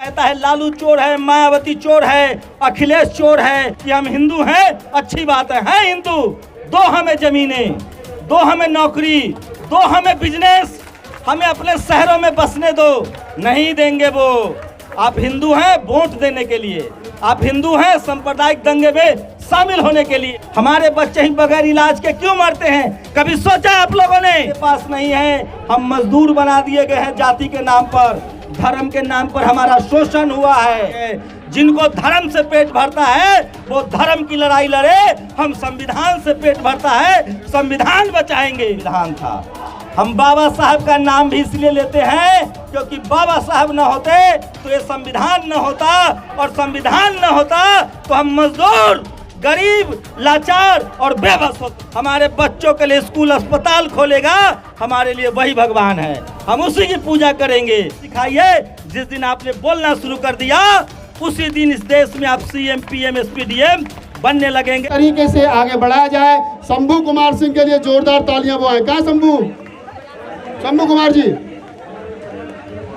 कहता है लालू चोर है, मायावती चोर है, अखिलेश चोर है कि हम हिंदू हैं। अच्छी बात है हिंदू। दो हमें जमीनें, दो हमें नौकरी, दो हमें बिजनेस, हमें अपने शहरों में बसने दो। नहीं देंगे वो। आप हिंदू हैं वोट देने के लिए, आप हिंदू हैं सांप्रदायिक दंगे में शामिल होने के लिए। हमारे बच्चे ही बगैर इलाज के क्यों मरते हैं? कभी सोचा आप लोगों ने? पास नहीं है। हम मजदूर बना दिए गए हैं जाति के नाम पर, धर्म के नाम पर हमारा शोषण हुआ है। जिनको धर्म से पेट भरता है वो धर्म की लड़ाई लड़े। हम संविधान से पेट भरता है, संविधान बचाएंगे। संविधान था। हम बाबा साहब का नाम भी इसलिए लेते हैं क्योंकि बाबा साहब न होते तो ये संविधान न होता, और संविधान न होता तो हम मजदूर, गरीब, लाचार और बेबस होते। हमारे बच्चों के लिए स्कूल अस्पताल खोलेगा, हमारे लिए वही भगवान है। हम उसी की पूजा करेंगे। सिखाइए। जिस दिन आपने बोलना शुरू कर दिया उसी दिन इस देश में आप CM, PM, SP, DM बनने लगेंगे। तरीके से आगे बढ़ाया जाए। शंभू कुमार सिंह के लिए जोरदार तालियां बुआएं। कहाँ शंभू कुमार जी?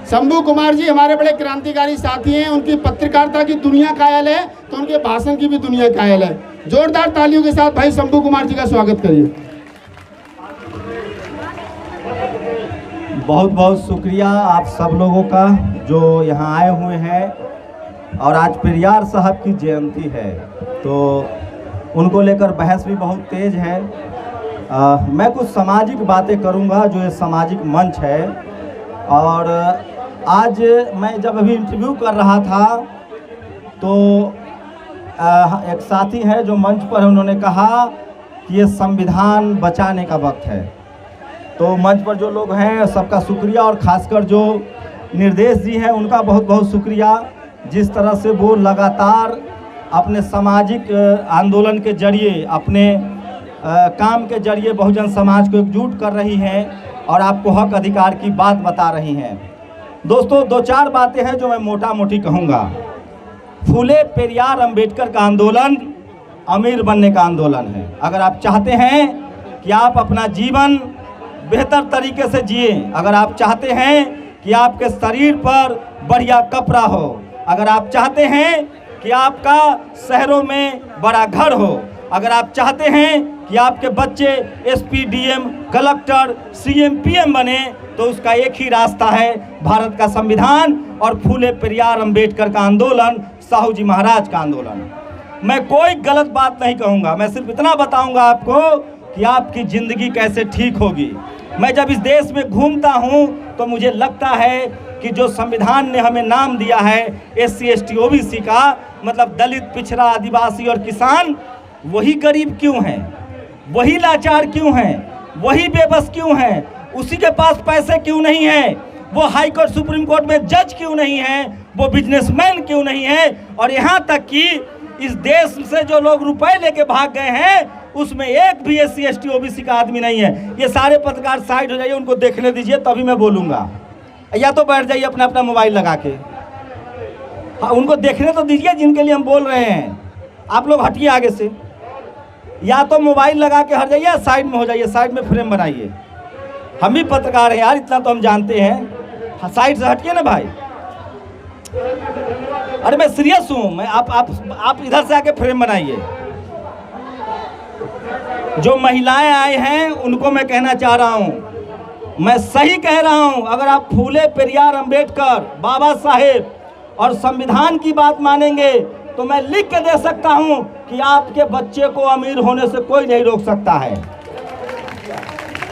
शंभू कुमार जी हमारे बड़े क्रांतिकारी साथी हैं। उनकी पत्रकारिता की दुनिया कायल है तो उनके भाषण की भी दुनिया कायल है। जोरदार तालियों के साथ भाई शंभू कुमार जी का स्वागत करिए। बहुत बहुत शुक्रिया आप सब लोगों का जो यहाँ आए हुए हैं। और आज पेरियार साहब की जयंती है तो उनको लेकर बहस भी बहुत तेज है। मैं कुछ सामाजिक बातें करूँगा जो ये सामाजिक मंच है। और आज मैं जब अभी इंटरव्यू कर रहा था तो एक साथी है जो मंच पर, उन्होंने कहा कि ये संविधान बचाने का वक्त है। तो मंच पर जो लोग हैं सबका शुक्रिया, और ख़ासकर जो निर्देश जी हैं उनका बहुत बहुत शुक्रिया। जिस तरह से वो लगातार अपने सामाजिक आंदोलन के जरिए, अपने काम के जरिए बहुजन समाज को एकजुट कर रही हैं और आपको हक अधिकार की बात बता रही हैं। दोस्तों, दो चार बातें हैं जो मैं मोटा मोटी कहूँगा। फूले पेरियार अंबेडकर का आंदोलन अमीर बनने का आंदोलन है। अगर आप चाहते हैं कि आप अपना जीवन बेहतर तरीके से जिए, अगर आप चाहते हैं कि आपके शरीर पर बढ़िया कपड़ा हो, अगर आप चाहते हैं कि आपका शहरों में बड़ा घर हो, अगर आप चाहते हैं कि आपके बच्चे SP, DM, collector, CM, PM बने, तो उसका एक ही रास्ता है, भारत का संविधान और फूले पेरियार अंबेडकर का आंदोलन, साहू जी महाराज का आंदोलन। मैं कोई गलत बात नहीं कहूँगा, मैं सिर्फ इतना बताऊँगा आपको कि आपकी ज़िंदगी कैसे ठीक होगी। मैं जब इस देश में घूमता हूँ तो मुझे लगता है कि जो संविधान ने हमें नाम दिया है SC, ST, OBC का, मतलब दलित, पिछड़ा, आदिवासी और किसान, वही गरीब क्यों हैं? वही लाचार क्यों हैं? वही बेबस क्यों हैं? उसी के पास पैसे क्यों नहीं हैं? वो हाई कोर्ट, सुप्रीम कोर्ट में जज क्यों नहीं हैं? वो बिजनेसमैन क्यों नहीं हैं? और यहाँ तक कि इस देश से जो लोग रुपए लेके भाग गए हैं उसमें एक भी SC, ST, OBC का आदमी नहीं है। ये सारे पत्रकार साइड हो जाइए, उनको देखने दीजिए तभी मैं बोलूँगा, या तो बैठ जाइए अपना अपना मोबाइल लगा के। हाँ, उनको देखने तो दीजिए जिनके लिए हम बोल रहे हैं। आप लोग हटिए आगे से, या तो मोबाइल लगा के हट जाइए, साइड में हो जाइए, साइड में फ्रेम बनाइए। हम भी पत्रकार हैं यार, इतना तो हम जानते हैं। साइड से हटिए ना भाई। अरे मैं सीरियस हूँ। मैं आप इधर से आके फ्रेम बनाइए। जो महिलाएं आए हैं उनको मैं कहना चाह रहा हूँ, मैं सही कह रहा हूँ, अगर आप फूले पेरियार अंबेडकर, बाबा साहेब और संविधान की बात मानेंगे तो मैं लिख के दे सकता हूँ कि आपके बच्चे को अमीर होने से कोई नहीं रोक सकता है।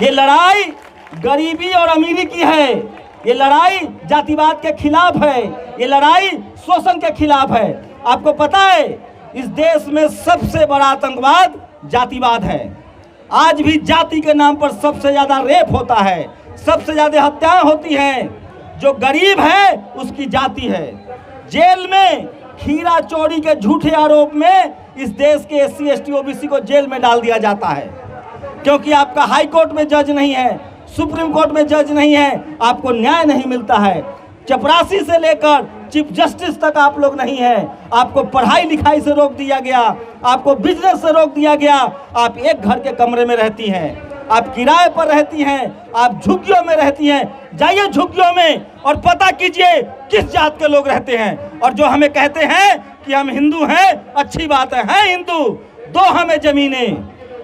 ये लड़ाई गरीबी और अमीरी की है, ये लड़ाई जातिवाद के खिलाफ है, ये लड़ाई शोषण के खिलाफ है। आपको पता है इस देश में सबसे बड़ा आतंकवाद जातिवाद है। आज भी जाति के नाम पर सबसे ज़्यादा रेप होता है, सबसे ज़्यादा हत्याएं होती हैं। जो गरीब है उसकी जाति है। जेल में हीरा चोरी के झूठे आरोप में इस देश के SC, ST, OBC को जेल में डाल दिया जाता है, क्योंकि आपका हाई कोर्ट में जज नहीं है, सुप्रीम कोर्ट में जज नहीं है, आपको न्याय नहीं मिलता है। चपरासी से लेकर चीफ जस्टिस तक आप लोग नहीं हैं। आपको पढ़ाई लिखाई से रोक दिया गया, आपको बिजनेस से रोक दिया गया। आप एक घर के कमरे में रहती हैं। आप किराए पर रहती हैं, आप झुग्गियों में रहती हैं। जाइए झुग्गियों में और पता कीजिए किस जात के लोग रहते हैं। और जो हमें कहते हैं कि हम हिंदू हैं, अच्छी बात है हिंदू, दो हमें जमीनें,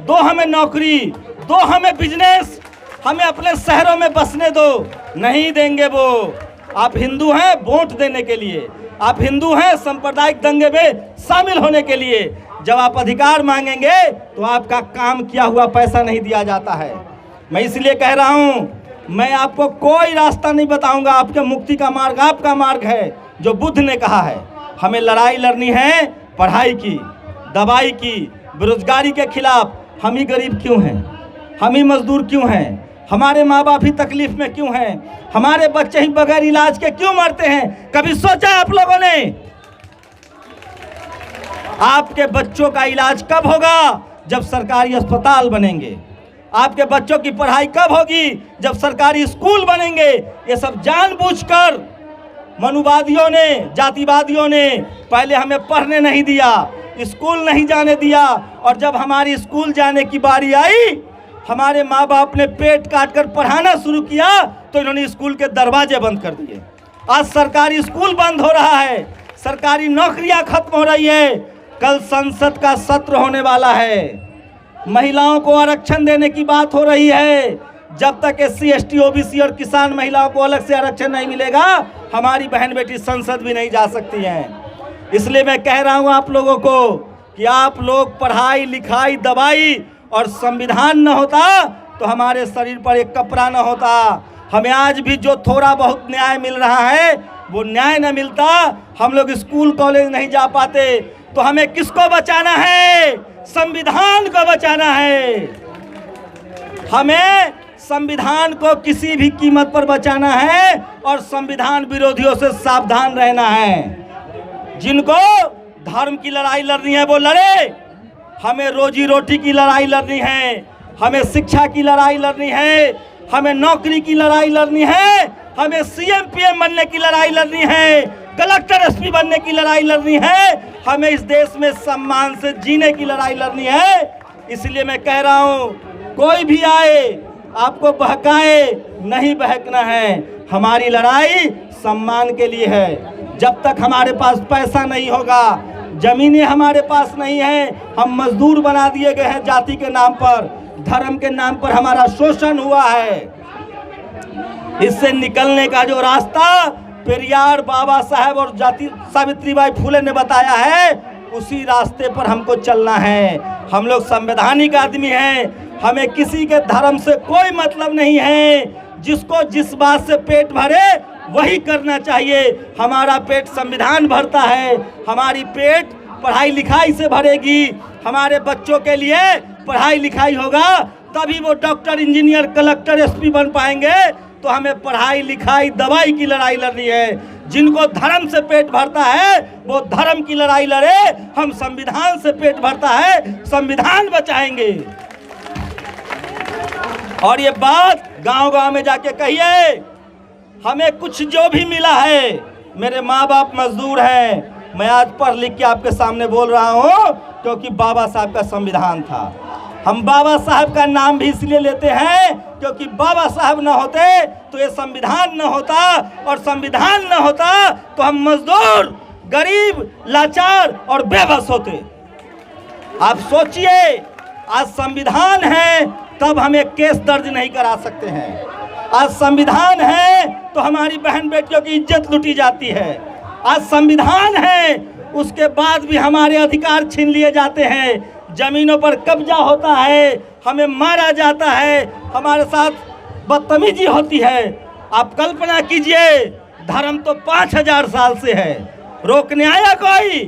दो हमें नौकरी, दो हमें बिजनेस, हमें अपने शहरों में बसने दो। नहीं देंगे वो। आप हिंदू हैं वोट देने के लिए, आप हिंदू हैं सांप्रदायिक दंगे में शामिल होने के लिए। जब आप अधिकार मांगेंगे तो आपका काम किया हुआ पैसा नहीं दिया जाता है। मैं इसलिए कह रहा हूं, मैं आपको कोई रास्ता नहीं बताऊंगा। आपके मुक्ति का मार्ग आपका मार्ग है, जो बुद्ध ने कहा है। हमें लड़ाई लड़नी है पढ़ाई की, दवाई की, बेरोजगारी के खिलाफ। हम ही गरीब क्यों हैं, हम ही मजदूर क्यों हैं, हमारे माँ बाप ही तकलीफ में क्यों हैं, हमारे बच्चे ही बगैर इलाज के क्यों मरते हैं? कभी सोचा आप लोगों ने? आपके बच्चों का इलाज कब होगा? जब सरकारी अस्पताल बनेंगे। आपके बच्चों की पढ़ाई कब होगी? जब सरकारी स्कूल बनेंगे। ये सब जानबूझकर मनुवादियों ने, जातिवादियों ने पहले हमें पढ़ने नहीं दिया, स्कूल नहीं जाने दिया। और जब हमारी स्कूल जाने की बारी आई, हमारे माँ बाप ने पेट काट कर पढ़ाना शुरू किया तो इन्होंने स्कूल के दरवाजे बंद कर दिए। आज सरकारी स्कूल बंद हो रहा है, सरकारी नौकरियां खत्म हो रही है। कल संसद का सत्र होने वाला है, महिलाओं को आरक्षण देने की बात हो रही है। जब तक SC ST OBC और किसान महिलाओं को अलग से आरक्षण नहीं मिलेगा, हमारी बहन बेटी संसद भी नहीं जा सकती हैं। इसलिए मैं कह रहा हूं आप लोगों को कि आप लोग पढ़ाई लिखाई दवाई और संविधान न होता तो हमारे शरीर पर एक कपड़ा न होता। हमें आज भी जो थोड़ा बहुत न्याय मिल रहा है वो न्याय न मिलता, हम लोग स्कूल कॉलेज नहीं जा पाते, तो हमें किसको बचाना है? संविधान को बचाना है। हमें संविधान को किसी भी कीमत पर बचाना है और संविधान विरोधियों से सावधान रहना है। जिनको धर्म की लड़ाई लड़नी है वो लड़े। हमें रोजी रोटी की लड़ाई लड़नी है, हमें शिक्षा की लड़ाई लड़नी है, हमें नौकरी की लड़ाई लड़नी है, हमें CM PM बनने की लड़ाई लड़नी है, कलेक्टर SP बनने की लड़ाई लड़नी है, हमें इस देश में सम्मान से जीने की लड़ाई लड़नी है। इसलिए मैं कह रहा हूँ, कोई भी आए आपको बहकाए, नहीं बहकना है। हमारी लड़ाई सम्मान के लिए है। जब तक हमारे पास पैसा नहीं होगा, जमीनें हमारे पास नहीं है, हम मजदूर बना दिए गए हैं जाति के नाम पर, धर्म के नाम पर हमारा शोषण हुआ है। इससे निकलने का जो रास्ता पेरियार बाबा साहब और सावित्रीबाई फुले ने बताया है, उसी रास्ते पर हमको चलना है। हम लोग संवैधानिक आदमी हैं, हमें किसी के धर्म से कोई मतलब नहीं है। जिसको जिस बात से पेट भरे वही करना चाहिए। हमारा पेट संविधान भरता है, हमारी पेट पढ़ाई लिखाई से भरेगी। हमारे बच्चों के लिए पढ़ाई लिखाई होगा तभी वो डॉक्टर, इंजीनियर, कलेक्टर, SP बन पाएंगे। तो हमें पढ़ाई लिखाई दवाई की लड़ाई लड़नी है। जिनको धर्म से पेट भरता है वो धर्म की लड़ाई लड़े। हम संविधान से पेट भरता है, संविधान बचाएंगे। और ये बात गांव-गांव में जाके कहिए। हमें कुछ जो भी मिला है, मेरे माँ बाप मजदूर हैं, मैं आज पढ़ लिख के आपके सामने बोल रहा हूँ क्योंकि बाबा साहब का संविधान था। हम बाबा साहब का नाम भी इसलिए लेते हैं क्योंकि बाबा साहब न होते तो ये संविधान न होता, और संविधान न होता तो हम मजदूर, गरीब, लाचार और बेबस होते। आप सोचिए, आज संविधान है तब हमें केस दर्ज नहीं करा सकते हैं। आज संविधान है तो हमारी बहन बेटियों की इज्जत लूटी जाती है। आज संविधान है उसके बाद भी हमारे अधिकार छीन लिए जाते हैं, जमीनों पर कब्जा होता है, हमें मारा जाता है, हमारे साथ बदतमीजी होती है। आप कल्पना कीजिए, धर्म तो 5000 साल से है, रोकने आया कोई?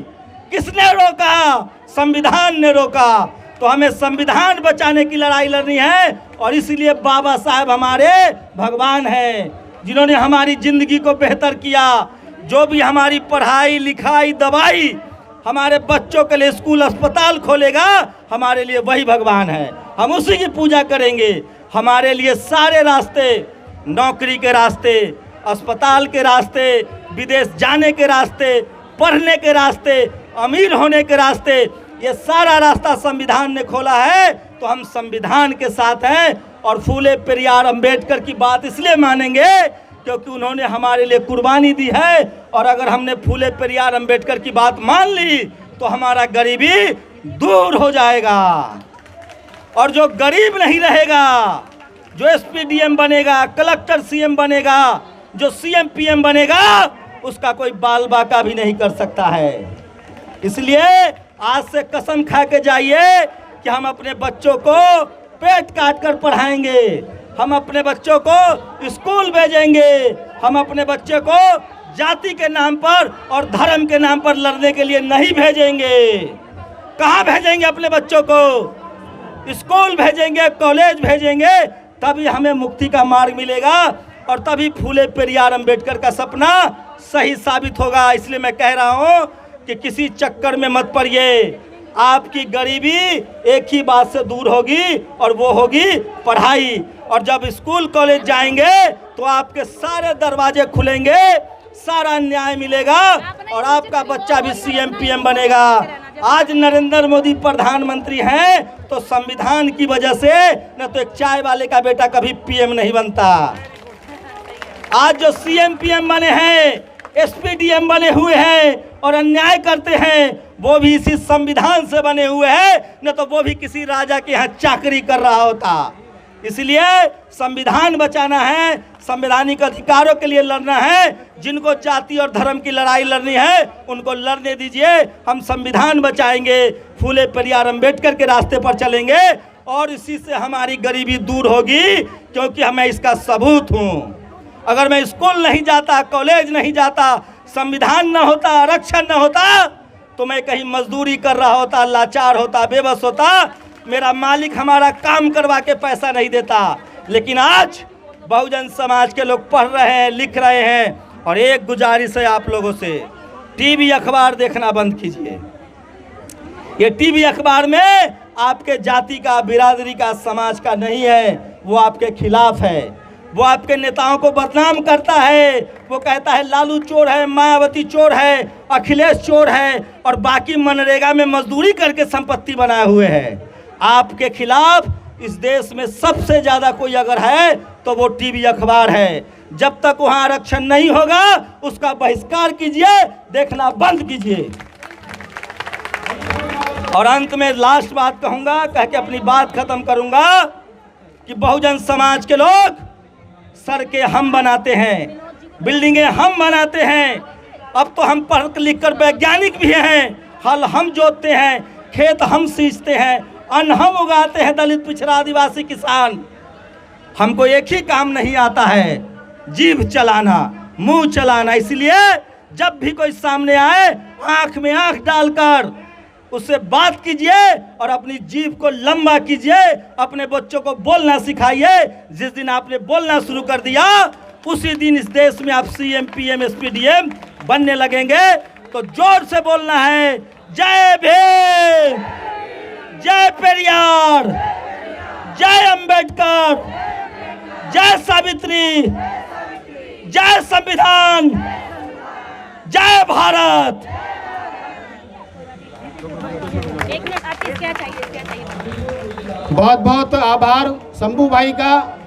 किसने रोका? संविधान ने रोका। तो हमें संविधान बचाने की लड़ाई लड़नी है। और इसलिए बाबा साहब हमारे भगवान हैं, जिन्होंने हमारी जिंदगी को बेहतर किया। जो भी हमारी पढ़ाई लिखाई दवाई, हमारे बच्चों के लिए स्कूल अस्पताल खोलेगा, हमारे लिए वही भगवान है। हम उसी की पूजा करेंगे। हमारे लिए सारे रास्ते, नौकरी के रास्ते, अस्पताल के रास्ते, विदेश जाने के रास्ते, पढ़ने के रास्ते, अमीर होने के रास्ते, ये सारा रास्ता संविधान ने खोला है। तो हम संविधान के साथ हैं और फूले पेरियार अंबेडकर की बात इसलिए मानेंगे क्योंकि उन्होंने हमारे लिए कुर्बानी दी है। और अगर हमने फूले पेरियार अंबेडकर की बात मान ली तो हमारा गरीबी दूर हो जाएगा। और जो गरीब नहीं रहेगा, जो एसपीडीएम बनेगा, कलेक्टर सीएम बनेगा, जो सीएम पीएम बनेगा, उसका कोई बाल बाका भी नहीं कर सकता है। इसलिए आज से कसम खा के जाइए कि हम अपने बच्चों को पेट काट कर पढ़ाएंगे, हम अपने बच्चों को स्कूल भेजेंगे, हम अपने बच्चे को जाति के नाम पर और धर्म के नाम पर लड़ने के लिए नहीं भेजेंगे। कहाँ भेजेंगे अपने बच्चों को? स्कूल भेजेंगे, कॉलेज भेजेंगे, तभी हमें मुक्ति का मार्ग मिलेगा और तभी फूले पेरियार अंबेडकर का सपना सही साबित होगा। इसलिए मैं कह रहा हूँ कि किसी चक्कर में मत पड़िए। आपकी गरीबी एक ही बात से दूर होगी और वो होगी पढ़ाई। और जब स्कूल कॉलेज जाएंगे तो आपके सारे दरवाजे खुलेंगे, सारा न्याय मिलेगा और आपका बच्चा भी सीएम पीएम बनेगा। आज नरेंद्र मोदी प्रधानमंत्री हैं तो संविधान की वजह से, न तो एक चाय वाले का बेटा कभी पीएम नहीं बनता। आज जो सीएम पीएम बने हैं, एसपीडीएम बने हुए हैं और अन्याय करते हैं, वो भी इसी संविधान से बने हुए हैं, न तो वो भी किसी राजा के यहाँ चाकरी कर रहा होता। इसलिए संविधान बचाना है, संवैधानिक अधिकारों के लिए लड़ना है। जिनको जाति और धर्म की लड़ाई लड़नी है उनको लड़ने दीजिए। हम संविधान बचाएंगे, फूले पेरियार अंबेडकर के रास्ते पर चलेंगे और इसी से हमारी गरीबी दूर होगी, क्योंकि मैं इसका सबूत हूँ। अगर मैं स्कूल नहीं जाता, कॉलेज नहीं जाता, संविधान न होता, आरक्षण न होता, तो मैं कहीं मजदूरी कर रहा होता, लाचार होता, बेबस होता, मेरा मालिक हमारा काम करवा के पैसा नहीं देता। लेकिन आज बहुजन समाज के लोग पढ़ रहे हैं, लिख रहे हैं। और एक गुजारिश है आप लोगों से, टीवी अखबार देखना बंद कीजिए। ये टीवी अखबार में आपके जाति का, बिरादरी का, समाज का नहीं है, वो आपके खिलाफ है। वो आपके नेताओं को बदनाम करता है। वो कहता है लालू चोर है, मायावती चोर है, अखिलेश चोर है और बाकी मनरेगा में मजदूरी करके संपत्ति बनाए हुए हैं। आपके खिलाफ इस देश में सबसे ज़्यादा कोई अगर है तो वो टीवी अखबार है। जब तक वहाँ आरक्षण नहीं होगा उसका बहिष्कार कीजिए, देखना बंद कीजिए। और अंत में लास्ट बात कहूँगा, कह के अपनी बात खत्म करूँगा कि बहुजन समाज के लोग सड़कें हम बनाते हैं, बिल्डिंगें हम बनाते हैं। अब तो हम पढ़ लिख कर वैज्ञानिक भी हैं। हल हम जोतते हैं, खेत हम सींचते हैं, अन्न हम उगाते हैं, दलित पिछड़ा आदिवासी किसान। हमको एक ही काम नहीं आता है, जीभ चलाना, मुंह चलाना। इसलिए जब भी कोई सामने आए आंख में आंख डालकर उससे बात कीजिए और अपनी जीभ को लंबा कीजिए। अपने बच्चों को बोलना सिखाइए। जिस दिन आपने बोलना शुरू कर दिया उसी दिन इस देश में आप सीएम पीएम एसपीडीएम बनने लगेंगे। तो जोर से बोलना है, जय भीम, जय पेरियार, जय अंबेडकर, जय सावित्री, जय संविधान, जय भारत। बहुत बहुत आभार शंभू भाई का।